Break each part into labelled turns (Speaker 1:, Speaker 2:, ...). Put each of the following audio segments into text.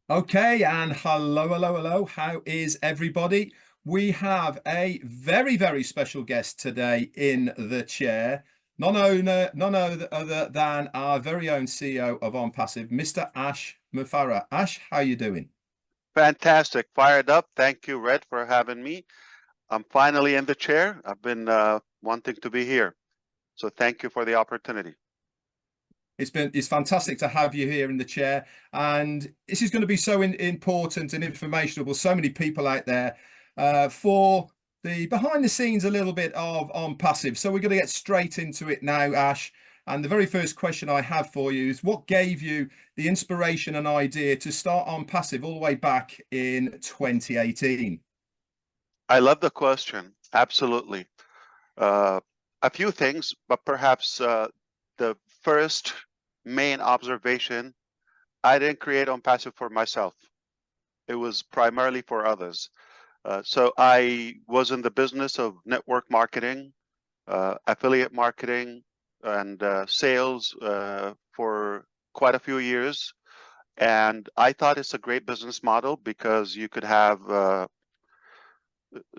Speaker 1: Okay, and hello, hello, hello. How is everybody? We have a very, very special guest today in the chair. None other than our very own CEO of ONPASSIVE, Mr. Ash Mufareh. Ash, how you doing?
Speaker 2: Fantastic. Fired up. Thank you, Red, for having me. I'm finally in the chair. I've been wanting to be here. So thank you for the opportunity.
Speaker 1: It's fantastic to have you here in the chair, and this is going to be so important and informational. So many people out there for the behind the scenes a little bit of ONPASSIVE. So we're going to get straight into it now, Ash. And the very first question I have for you is, what gave you the inspiration and idea to start ONPASSIVE all the way back in 2018?
Speaker 2: I love the question. Absolutely. Uh, a few things, but perhaps the first main observation, I didn't create OnPassive for myself. It was primarily for others. So I was in the business of network marketing, affiliate marketing, and sales for quite a few years. And I thought it's a great business model because you could have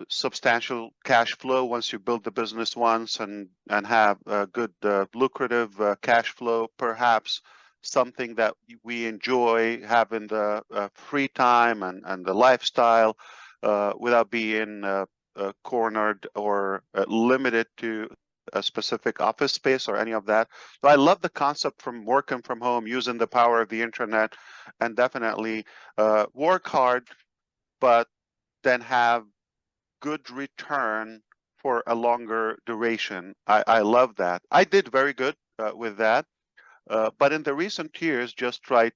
Speaker 2: substantial cash flow once you build the business once and have a good lucrative cash flow, perhaps something that we enjoy having the free time and the lifestyle without being cornered or limited to a specific office space or any of that. So I love the concept from working from home, using the power of the internet, and definitely work hard, but then have good return for a longer duration. I love that. I did very good with that. But in the recent years, just right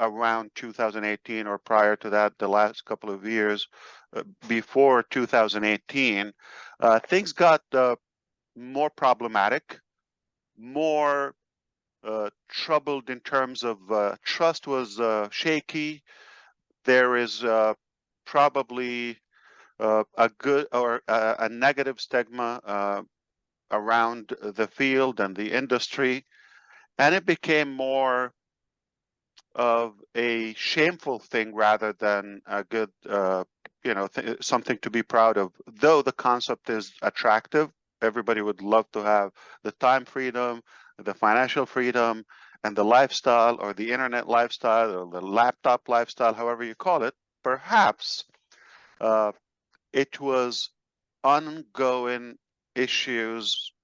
Speaker 2: around 2018 or prior to that, the last couple of years before 2018, things got more problematic, more troubled in terms of trust was shaky. There is probably a good or a negative stigma around the field and the industry, and it became more of a shameful thing rather than a good, something to be proud of. Though the concept is attractive, everybody would love to have the time freedom, the financial freedom, and the lifestyle or the internet lifestyle or the laptop lifestyle, however you call it. Perhaps it was ongoing issues,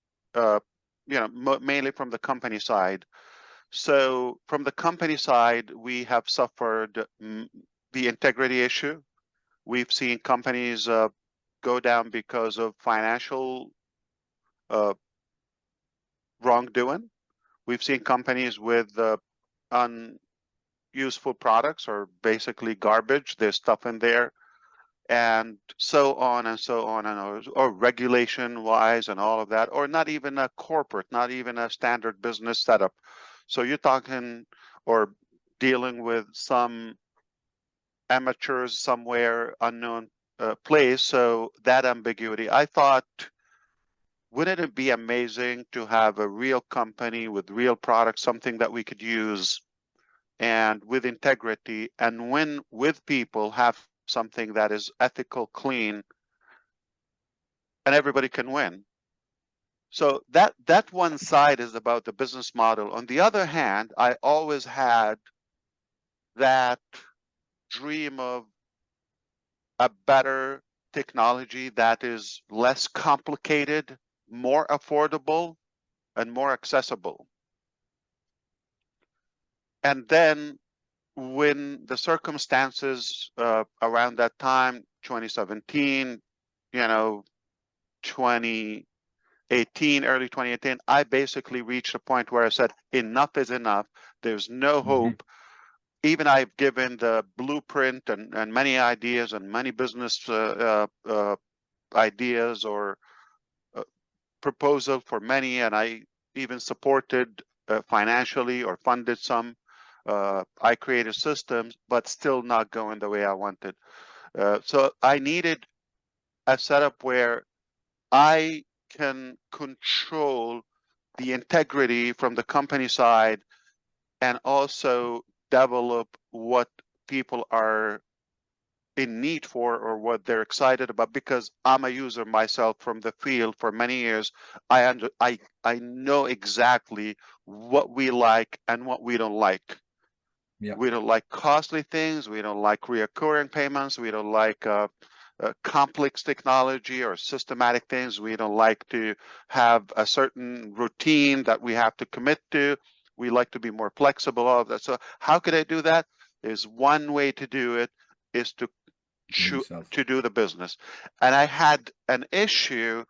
Speaker 2: mainly from the company side. So from the company side, we have suffered the integrity issue. We've seen companies go down because of financial wrongdoing. We've seen companies with unuseful products or basically garbage. There's stuff in there, and so on and so on, or regulation wise and all of that, or not even a corporate, not even a standard business setup. So you're talking or dealing with some amateurs somewhere unknown place. So that ambiguity, I thought, wouldn't it be amazing to have a real company with real products, something that we could use and with integrity, and when with people have something that is ethical, clean, and everybody can win. So that one side is about the business model. On the other hand, I always had that dream of a better technology that is less complicated, more affordable, and more accessible. And then when the circumstances around that time, 2017, 2018, early 2018, I basically reached a point where I said, enough is enough. There's no hope. Even I've given the blueprint and many ideas and many business ideas or proposal for many, and I even supported financially or funded some. I created systems, but still not going the way I wanted. So I needed a setup where I can control the integrity from the company side and also develop what people are in need for or what they're excited about, because I'm a user myself from the field for many years. I know exactly what we like and what we don't like.
Speaker 1: Yep.
Speaker 2: We don't like costly things. We don't like reoccurring payments. We don't like complex technology or systematic things. We don't like to have a certain routine that we have to commit to. We like to be more flexible, all of that. So how could I do that? Is one way to do it is to
Speaker 1: Yourself.
Speaker 2: do the business. And I had an issue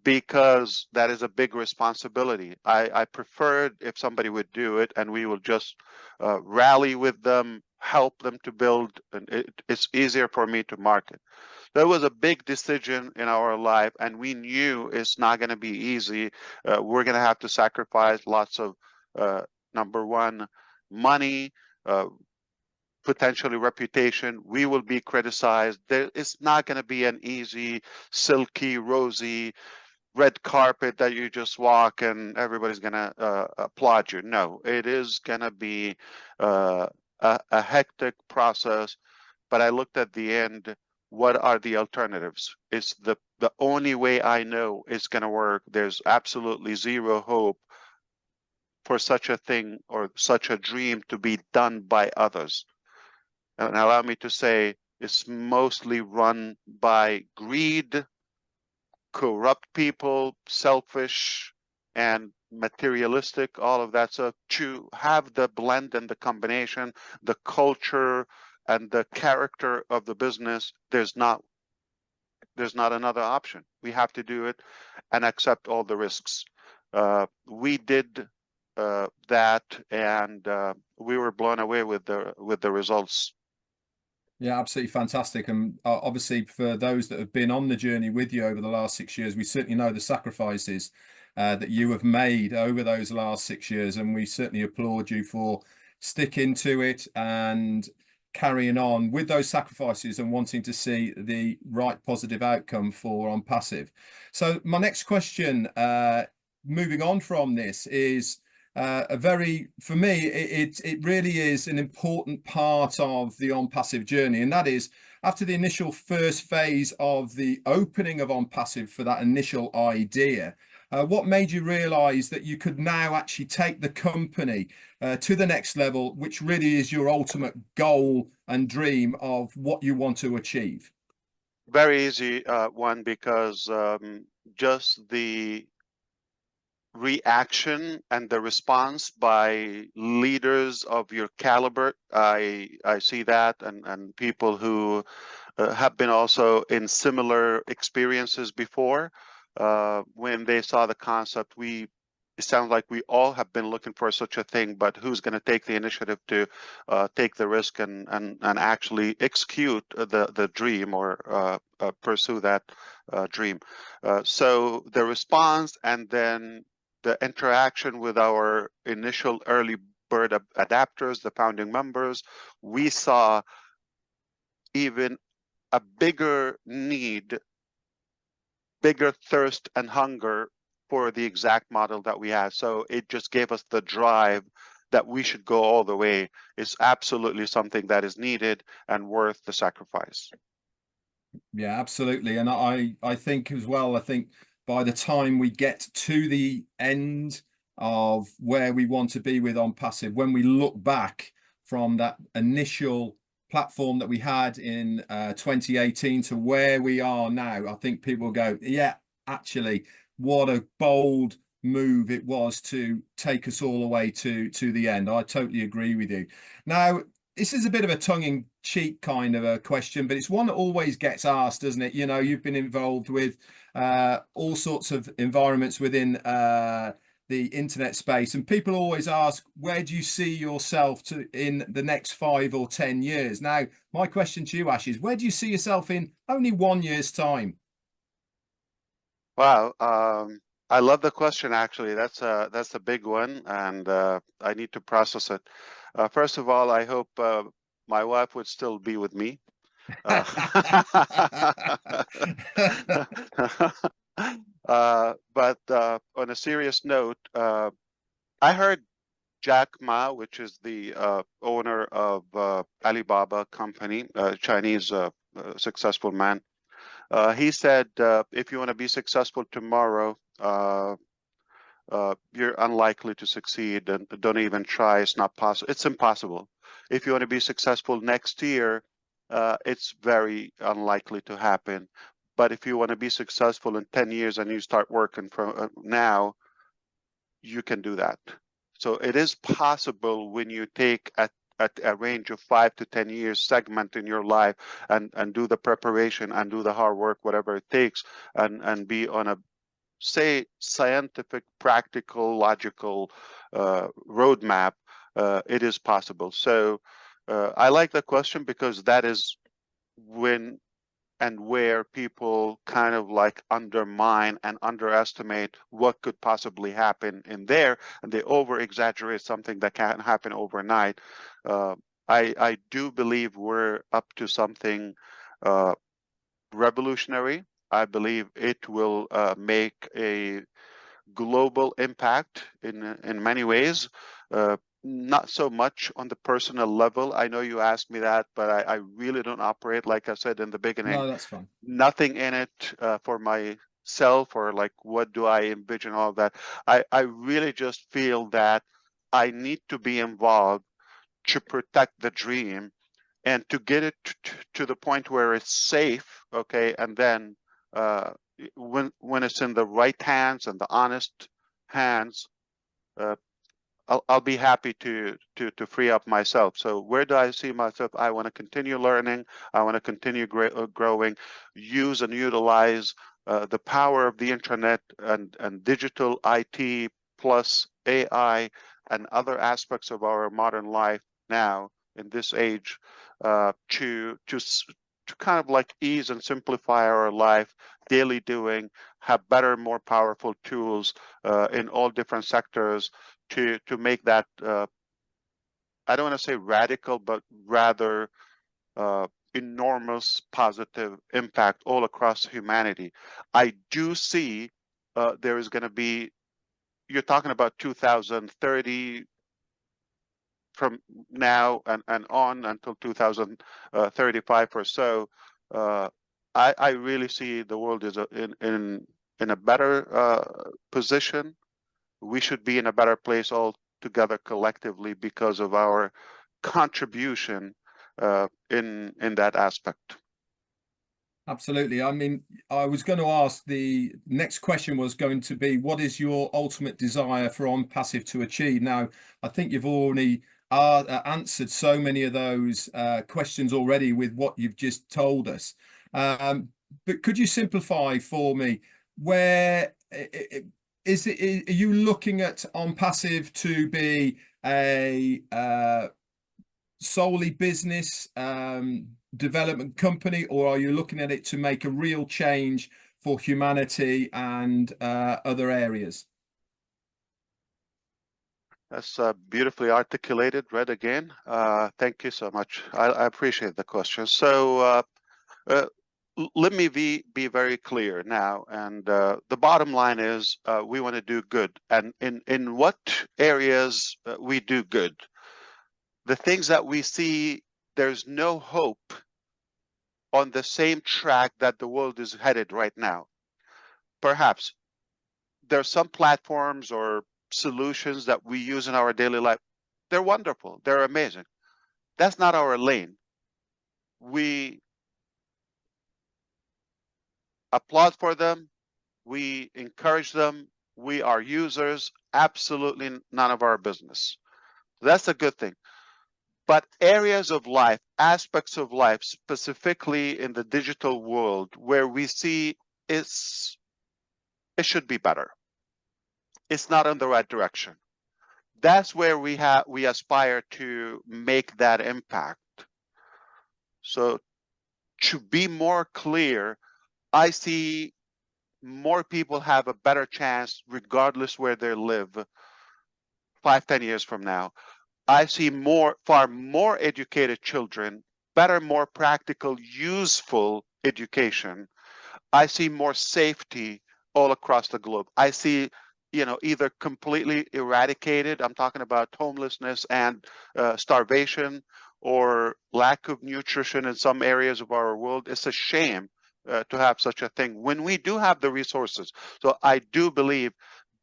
Speaker 2: because that is a big responsibility. I preferred if somebody would do it and we will just rally with them, help them to build, and it's easier for me to market. That was a big decision in our life, and we knew it's not going to be easy. We're going to have to sacrifice lots of, number one, money, potentially reputation. We will be criticized. It's not going to be an easy, silky, rosy, red carpet that you just walk and everybody's going to applaud you. No, it is going to be a hectic process. But I looked at the end, what are the alternatives? It's the only way I know it's going to work. There's absolutely zero hope for such a thing or such a dream to be done by others. And allow me to say, it's mostly run by greed, corrupt people, selfish, and materialistic, all of that. So to have the blend and the combination, the culture and the character of the business, there's not another option. We have to do it and accept all the risks. We did that, and we were blown away with the results.
Speaker 1: Yeah, absolutely fantastic. And obviously, for those that have been on the journey with you over the last 6 years, we certainly know the sacrifices that you have made over those last 6 years. And we certainly applaud you for sticking to it and carrying on with those sacrifices and wanting to see the right positive outcome for ONPASSIVE. So my next question, moving on from this, is for me, it really is an important part of the ONPASSIVE journey, and that is after the initial first phase of the opening of ONPASSIVE for that initial idea. What made you realize that you could now actually take the company to the next level, which really is your ultimate goal and dream of what you want to achieve?
Speaker 2: Very easy one, because just the reaction and the response by leaders of your caliber, I see that, and people who have been also in similar experiences before. When they saw the concept, it sounds like we all have been looking for such a thing, but who's going to take the initiative to take the risk and actually execute the dream, or pursue that dream. So the response and then the interaction with our initial early bird adapters, the founding members, we saw even a bigger need, bigger thirst and hunger for the exact model that we had. So it just gave us the drive that we should go all the way. It's absolutely something that is needed and worth the sacrifice.
Speaker 1: Yeah, absolutely. And I think as well, I think by the time we get to the end of where we want to be with ONPASSIVE, when we look back from that initial platform that we had in 2018 to where we are now, I think people go, yeah, actually, what a bold move it was to take us all the way to the end. I totally agree with you. Now, this is a bit of a tongue-in-cheek kind of a question, but it's one that always gets asked, doesn't it? You know, you've been involved with all sorts of environments within the internet space, and people always ask, where do you see yourself in the next 5 or 10 years? Now, my question to you, Ash, is where do you see yourself in only 1 year's time?
Speaker 2: Wow, I love the question. Actually, that's a big one, and I need to process it. First of all, I hope my wife would still be with me. But on a serious note, I heard Jack Ma, which is the owner of Alibaba company, Chinese successful man. He said, if you want to be successful tomorrow, you're unlikely to succeed, and don't even try. It's not possible. It's impossible. If you want to be successful next year, it's very unlikely to happen. But if you want to be successful in 10 years and you start working from now, you can do that. So it is possible when you take a range of 5 to 10 years segment in your life and do the preparation and do the hard work, whatever it takes, and be on a, say, scientific, practical, logical roadmap, it is possible. So I like the question because that is when and where people kind of like undermine and underestimate what could possibly happen in there, and they over exaggerate something that can't happen overnight. I do believe we're up to something revolutionary. I believe it will make a global impact in many ways. Not so much on the personal level. I know you asked me that, but I really don't operate, like I said in the beginning.
Speaker 1: No, that's fine.
Speaker 2: Nothing in it for myself, or like what do I envision, all of that. I really just feel that I need to be involved to protect the dream and to get it to the point where it's safe, okay, and then when it's in the right hands and the honest hands, I'll be happy to free up myself. So where do I see myself? I want to continue learning. I want to continue growing, use and utilize the power of the internet and digital IT plus AI and other aspects of our modern life now in this age to kind of like ease and simplify our life, daily doing, have better, more powerful tools in all different sectors to make that I don't want to say radical, but rather enormous positive impact all across humanity. I do see there is going to be, you're talking about 2030 from now and on until 2035 or so. I really see the world is in a better position. We should be in a better place all together collectively because of our contribution in that aspect.
Speaker 1: Absolutely. I mean, I was going to ask, the next question was going to be, what is your ultimate desire for ONPASSIVE to achieve? Now, I think you've already answered so many of those questions already with what you've just told us. But could you simplify for me, where is it, are you looking at ONPASSIVE to be a solely business development company, or are you looking at it to make a real change for humanity and other areas?
Speaker 2: That's beautifully articulated. Read again. Thank you so much. I appreciate the question. So let me be very clear now. And the bottom line is we want to do good. And in what areas we do good? The things that we see, there's no hope on the same track that the world is headed right now. Perhaps there are some platforms or solutions that we use in our daily life. They're wonderful. They're amazing. That's not our lane. We applaud for them. We encourage them. We are users. Absolutely none of our business. That's a good thing. But areas of life, aspects of life, specifically in the digital world, where we see it should be better. It's not in the right direction. That's where we aspire to make that impact. So to be more clear, I see more people have a better chance regardless where they live 5-10 years from now. I see far more educated children, better, more practical, useful education. I see more safety all across the globe. I see either completely eradicated. I'm talking about homelessness and starvation or lack of nutrition in some areas of our world. It's a shame to have such a thing when we do have the resources. So I do believe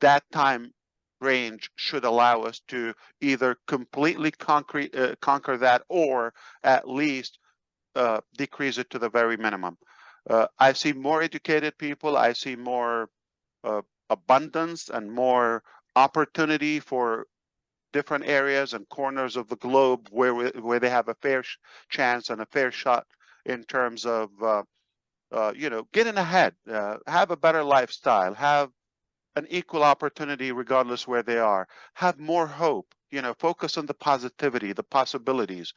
Speaker 2: that time range should allow us to either completely conquer that, or at least decrease it to the very minimum. I see more educated people. I see more abundance and more opportunity for different areas and corners of the globe where they have a fair chance and a fair shot in terms of getting ahead, have a better lifestyle, have an equal opportunity regardless where they are, have more hope, focus on the positivity, the possibilities,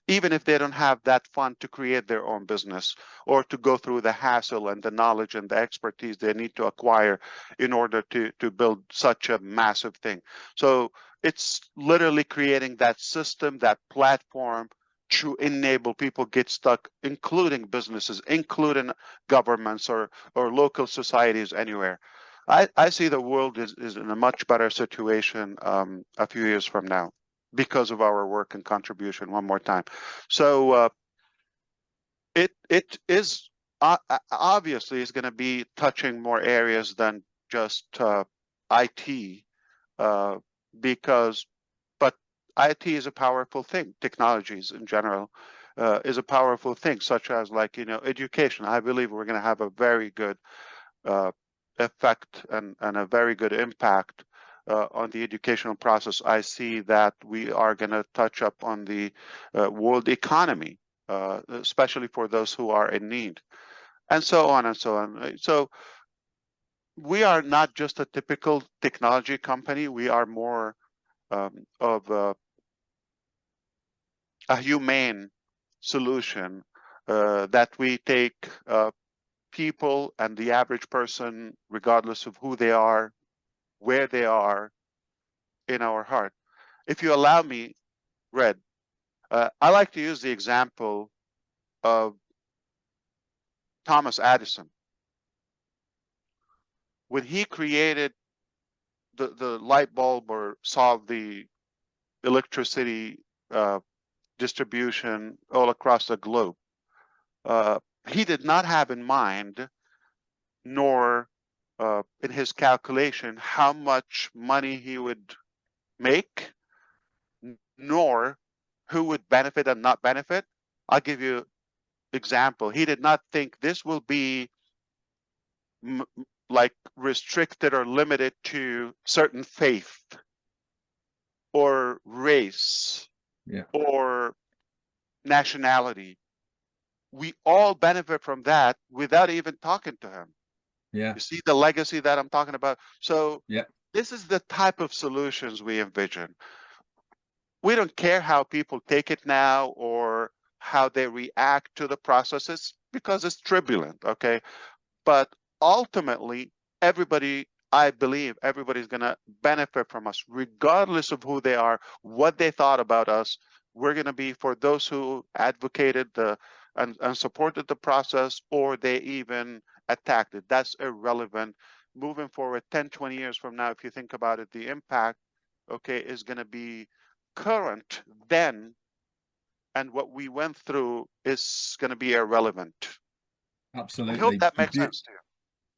Speaker 2: even if they don't have that fund to create their own business or to go through the hassle and the knowledge and the expertise they need to acquire in order to build such a massive thing. So it's literally creating that system, that platform to enable people get stuck, including businesses, including governments or local societies anywhere. I see the world is in a much better situation a few years from now, because of our work and contribution. One more time. So it is obviously is going to be touching more areas than just IT, but IT is a powerful thing. Technologies in general is a powerful thing, such as education. I believe we're going to have a very good effect and a very good impact on the educational process. I see that we are going to touch up on the world economy, especially for those who are in need, and so on and so on. So we are not just a typical technology company. We are more of a humane solution that we take people and the average person, regardless of who they are, where they are, in our heart. If you allow me, Red, I like to use the example of Thomas Edison. When he created the light bulb or solved the electricity distribution all across the globe, he did not have in mind, nor in his calculation, how much money he would make, nor who would benefit and not benefit. I'll give you an example. He did not think this will be restricted or limited to certain faith or race or nationality. We all benefit from that without even talking to him. You see the legacy that I'm talking about? So this is the type of solutions we envision. We don't care how people take it now or how they react to the processes, because it's turbulent, okay? But ultimately, I believe everybody's going to benefit from us, regardless of who they are, what they thought about us. We're going to be, for those who advocated and supported the process, or they even attacked it, that's irrelevant. Moving forward 10, 20 years from now, if you think about it, the impact, okay, is going to be current then, and what we went through is going to be irrelevant.
Speaker 1: Absolutely.
Speaker 2: I hope that makes sense to you.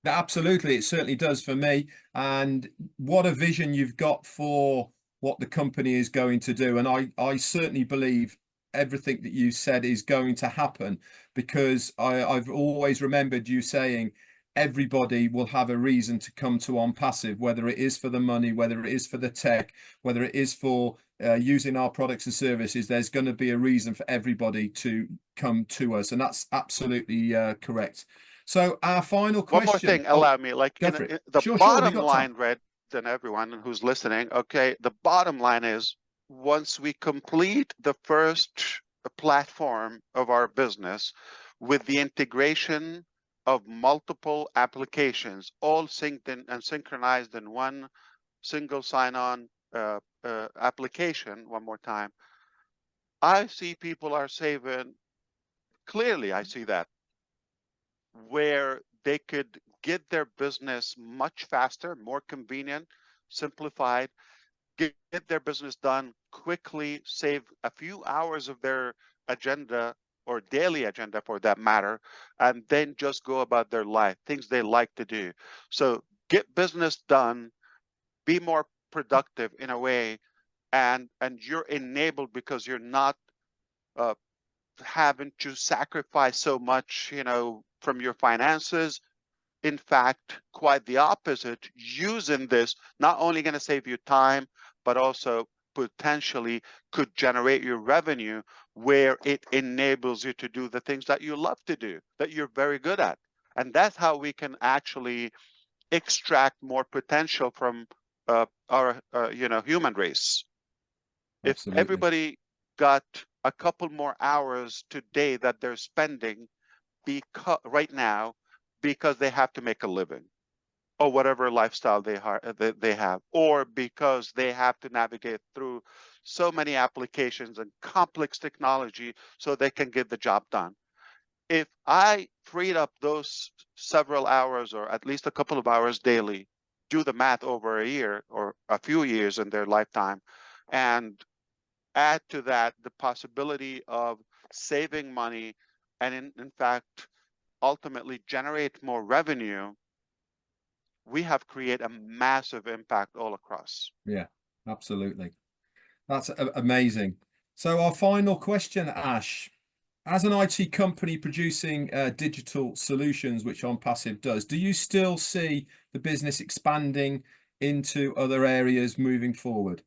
Speaker 1: Absolutely, it certainly does for me. And what a vision you've got for what the company is going to do. And I certainly believe everything that you said is going to happen, because I've always remembered you saying everybody will have a reason to come to ONPASSIVE, whether it is for the money, whether it is for the tech, whether it is for using our products and services. There's going to be a reason for everybody to come to us, and that's absolutely correct. So our final question.
Speaker 2: One more thing, allow me. The bottom line, Red, and everyone who's listening, okay, the bottom line is, once we complete the first platform of our business with the integration of multiple applications, all synced in and synchronized in one single sign-on application, one more time, I see people are saving. Clearly, I see that, where they could get their business much faster, more convenient, simplified, get their business done quickly, save a few hours of their agenda or daily agenda for that matter, and then just go about their life, things they like to do. So get business done, be more productive in a way, and you're enabled because you're not uh, having to sacrifice so much, you know, from your finances. In fact, quite the opposite. Using this not only going to save you time, but also potentially could generate your revenue where it enables you to do the things that you love to do, that you're very good at. And that's how we can actually extract more potential from our you know, human race. If
Speaker 1: Absolutely.
Speaker 2: everybody got a couple more hours today that they're spending because right now because they have to make a living or whatever lifestyle they have, or because they have to navigate through so many applications and complex technology so they can get the job done. If I freed up those several hours or at least a couple of hours daily, do the math over a year or a few years in their lifetime, and add to that the possibility of saving money and in fact ultimately generate more revenue, we have created a massive impact all across.
Speaker 1: Yeah, absolutely. That's amazing. So our final question, Ash, as an IT company producing digital solutions, which ONPASSIVE does, do you still see the business expanding into other areas moving forward?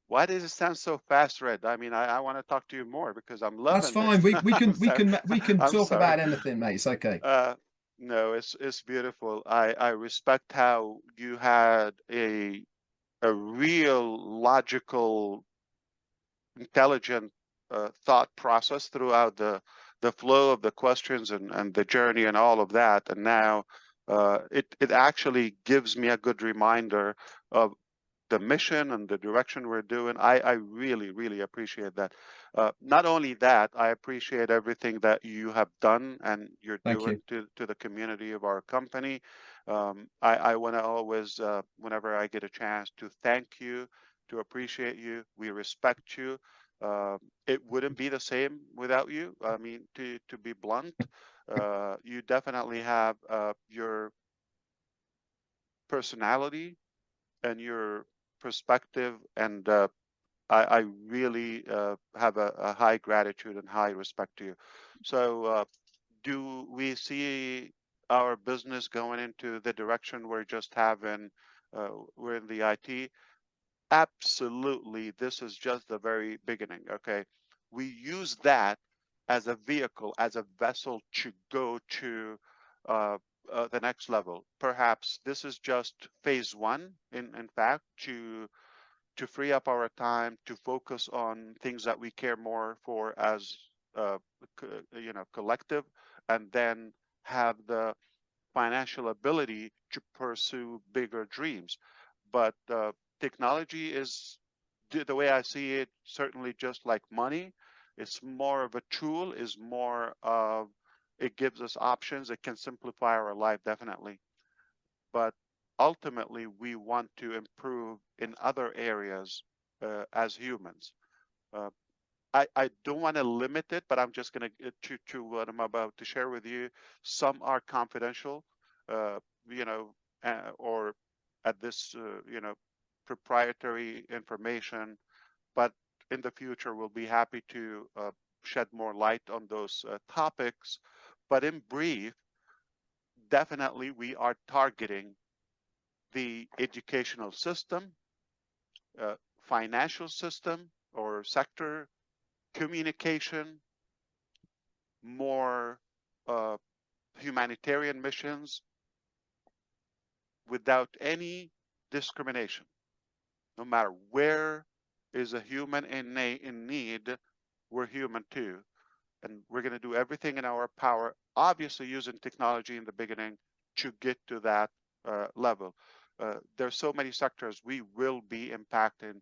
Speaker 2: Why does it sound so fast, Red? I mean, I want to talk to you more because I'm
Speaker 1: That's
Speaker 2: loving
Speaker 1: fine.
Speaker 2: this.
Speaker 1: We
Speaker 2: I'm sorry.
Speaker 1: we can
Speaker 2: I'm
Speaker 1: talk
Speaker 2: sorry.
Speaker 1: about anything, mate. It's okay.
Speaker 2: No, it's beautiful. I respect how you had a real logical, intelligent thought process throughout the flow of the questions and the journey and all of that. And now it actually gives me a good reminder of the mission and the direction we're doing. I really, really appreciate that. Not only that, I appreciate everything that you have done and you're
Speaker 1: Thank
Speaker 2: doing
Speaker 1: you.
Speaker 2: to the community of our company. I want to always, whenever I get a chance, to thank you, to appreciate you. We respect you. It wouldn't be the same without you. I mean, to be blunt, you definitely have your personality and your perspective, and I really have a high gratitude and high respect to you. So, do we see our business going into the direction we're just having? We're in the IT. Absolutely, this is just the very beginning. Okay, we use that as a vehicle, as a vessel to go to uh, the next level. Perhaps this is just phase one, in fact, to free up our time to focus on things that we care more for as you know, collective, and then have the financial ability to pursue bigger dreams. But technology is, the way I see it, certainly just like money. It's more of a tool, is more of, it gives us options. It can simplify our life, definitely. But ultimately, we want to improve in other areas as humans. Uh, I don't want to limit it, but I'm just going to what I'm about to share with you. Some are confidential, you know, or at this, you know, proprietary information. But in the future, we'll be happy to shed more light on those topics. But in brief, definitely we are targeting the educational system, financial system or sector, communication, more uh, humanitarian missions without any discrimination. No matter where is a human in need, we're human too. And we're going to do everything in our power, obviously using technology in the beginning to get to that level. There's so many sectors we will be impacting,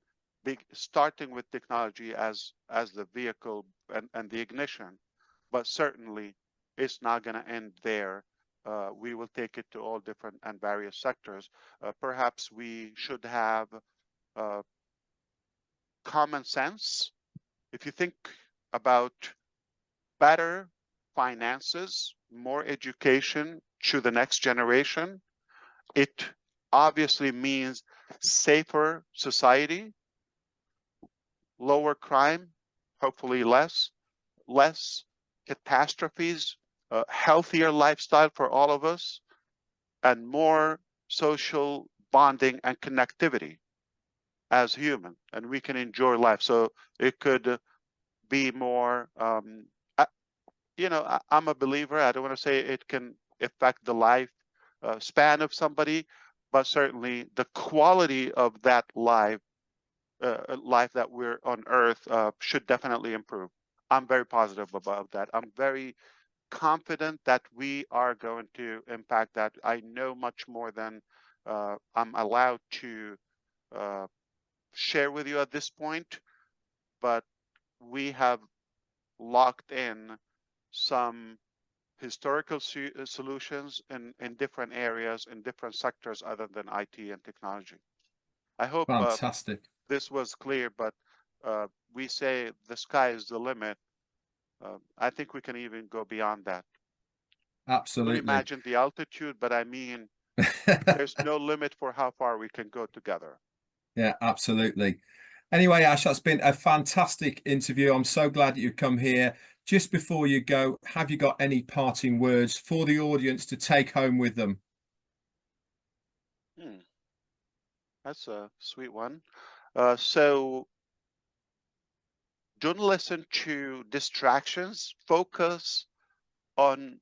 Speaker 2: starting with technology as the vehicle and the ignition, but certainly it's not going to end there. we will take it to all different and various sectors. Perhaps we should have common sense. If you think about better finances, more education to the next generation, it obviously means safer society, lower crime, hopefully less catastrophes, a healthier lifestyle for all of us, and more social bonding and connectivity as human, and we can enjoy life. So it could be more, I'm a believer. I don't want to say it can affect the life span of somebody, but certainly the quality of that life that we're on Earth should definitely improve. I'm very positive about that. I'm very confident that we are going to impact that. I know much more than I'm allowed to share with you at this point, but we have locked in some historical solutions in different areas, in different sectors other than IT and technology. I hope
Speaker 1: Fantastic.
Speaker 2: this was clear, but we say the sky is the limit. I think we can even go beyond that.
Speaker 1: Absolutely.
Speaker 2: Don't imagine the altitude, but I mean, there's no limit for how far we can go together.
Speaker 1: Yeah, absolutely. Anyway, Ash, that's been a fantastic interview. I'm so glad that you've come here. Just before you go, have you got any parting words for the audience to take home with them?
Speaker 2: That's a sweet one. So don't listen to distractions. Focus on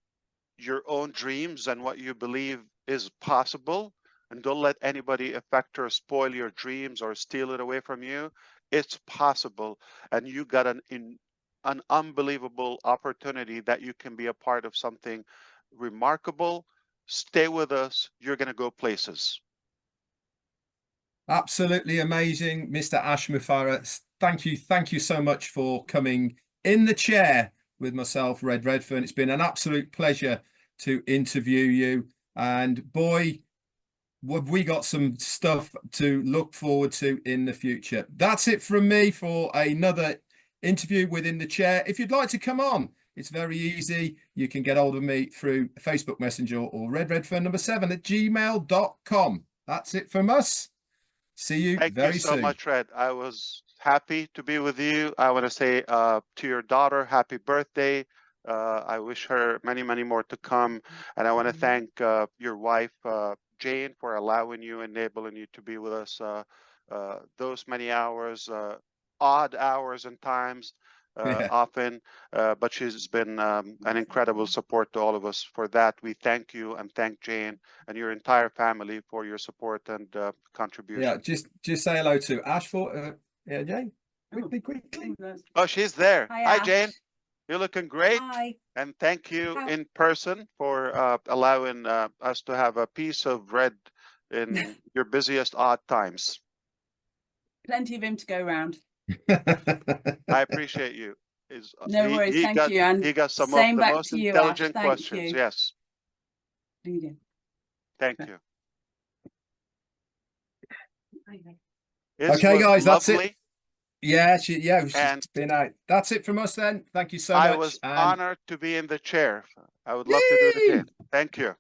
Speaker 2: your own dreams and what you believe is possible, and don't let anybody affect or spoil your dreams or steal it away from you. It's possible, and you got an unbelievable opportunity that you can be a part of something remarkable. Stay with us. You're going to go places.
Speaker 1: Absolutely amazing, Mr. Ash Mufareh. Thank you so much for coming in the chair with myself, Red Redfern. It's been an absolute pleasure to interview you, and boy, we got some stuff to look forward to in the future. That's it from me for another interview within the chair. If you'd like to come on, it's very easy. You can get hold of me through Facebook Messenger or redredfern7@gmail.com. That's it from us. See you
Speaker 2: Thank
Speaker 1: very
Speaker 2: you so
Speaker 1: soon.
Speaker 2: much, Red. I was happy to be with you. I want to say to your daughter, happy birthday. I wish her many, many more to come. And I want to thank your wife, Jane, for allowing you, enabling you to be with us those many hours, odd hours and times. Often, but she's been an incredible support to all of us. For that, we thank you and thank Jane and your entire family for your support and contribution.
Speaker 1: Yeah, just say hello to Ash for Jane. Quickly.
Speaker 2: Oh, she's there. Hi,
Speaker 3: Ash.
Speaker 2: Jane. You're looking great.
Speaker 3: Hi.
Speaker 2: And thank you in person for allowing us to have a piece of Red in your busiest odd times.
Speaker 3: Plenty of him to go around.
Speaker 2: I appreciate you.
Speaker 3: No worries, thank you. And
Speaker 2: he got some of
Speaker 3: same
Speaker 2: the
Speaker 3: back
Speaker 2: most
Speaker 3: to you,
Speaker 2: intelligent
Speaker 3: Ash. Thank
Speaker 2: questions.
Speaker 3: you.
Speaker 2: Yes. Thank you.
Speaker 1: Okay, guys, that's
Speaker 2: lovely.
Speaker 1: it. Yeah, she's
Speaker 2: And
Speaker 1: been out. That's it from us then. Thank you so much.
Speaker 2: I was honored to be in the chair. I would love to do it again. Thank you.